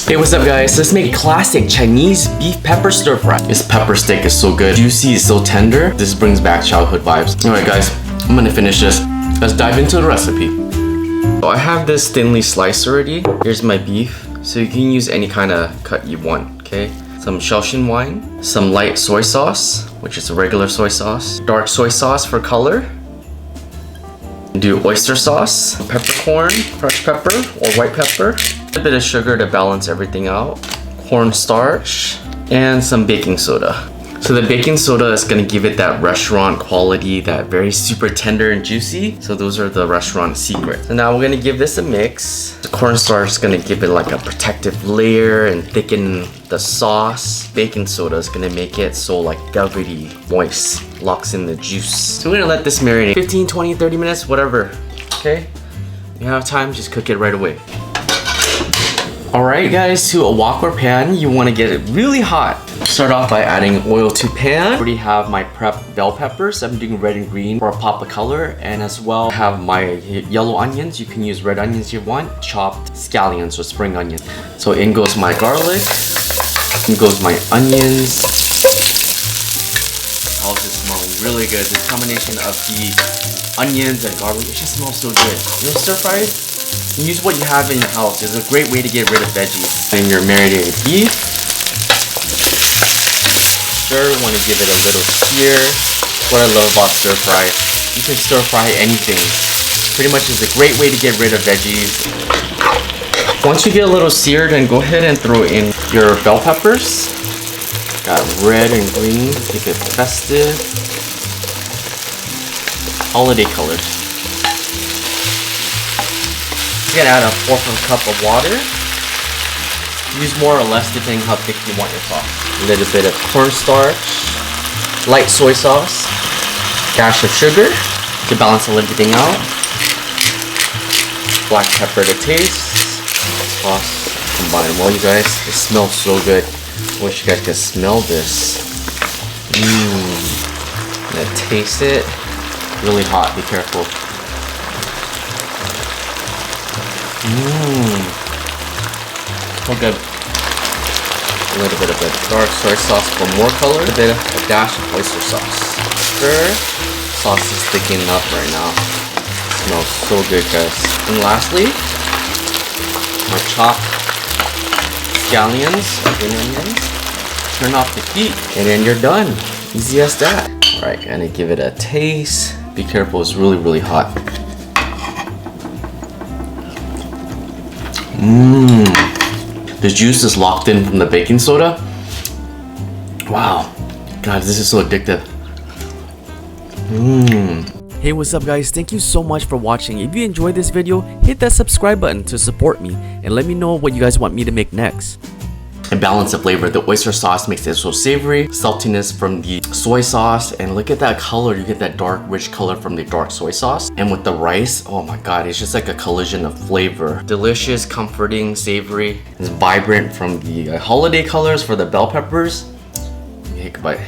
Hey, what's up guys? Let's make classic Chinese beef pepper stir fry. This pepper steak is so good. Juicy, it's so tender. This brings back childhood vibes. Alright guys, I'm gonna finish this. Let's dive into the recipe. So I have this thinly sliced already. Here's my beef. So you can use any kind of cut you want, okay? Some Shaoxing wine, some light soy sauce, which is a regular soy sauce, dark soy sauce for color. Do oyster sauce, peppercorn, crushed pepper or white pepper, a bit of sugar to balance everything out, corn starch, and some baking soda. So the baking soda is gonna give it that restaurant quality, that very super tender and juicy. So those are the restaurant secrets. So now we're gonna give this a mix. The corn starch is gonna give it like a protective layer and thicken the sauce. Baking soda is gonna make it so like velvety, moist, locks in the juice. So we're gonna let this marinate 15, 20, 30 minutes, whatever, okay? If you have time, just cook it right away. Alright guys, to a wok or pan, you want to get it really hot. Start off by adding oil to pan. I already have my prepped bell peppers. I'm doing red and green for a pop of color. And as well, have my yellow onions. You can use red onions if you want. Chopped scallions or spring onions. So in goes my garlic. In goes my onions. All just smelling really good. This combination of the onions and garlic, it just smells so good. You know, stir fry it? Use what you have in your house. It's a great way to get rid of veggies. And your marinated beef. Sure, want to give it a little sear. What I love about stir fry, you can stir fry anything. Pretty much is a great way to get rid of veggies. Once you get a little seared, then go ahead and throw in your bell peppers. Got red and green, keep it festive. Holiday colors. You're gonna add a 1/4 cup of water. Use more or less depending how thick you want your sauce. A little bit of cornstarch, light soy sauce, dash of sugar to balance everything out, black pepper to taste, sauce combine. Well, you guys, it smells so good. I wish you guys could smell this. Gonna taste it. Really hot. Be careful. Okay. A little bit of the dark soy sauce for more color. A bit of a dash of oyster sauce. Stir. Sauce is thickening up right now. It smells so good, guys. And lastly, my chopped scallions, green onions. Turn off the heat, and then you're done. Easy as that. Alright, gonna give it a taste. Be careful, it's really, really hot. The juice is locked in from the baking soda. Wow. God, this is so addictive. Hey, what's up guys? Thank you so much for watching. If you enjoyed this video, hit that subscribe button to support me and let me know what you guys want me to make next. And balance the flavor. The oyster sauce makes it so savory, saltiness from the soy sauce, and look at that color. You get that dark, rich color from the dark soy sauce. And with the rice, oh my god, it's just like a collision of flavor. Delicious, comforting, savory. It's vibrant from the holiday colors for the bell peppers. Take a bite.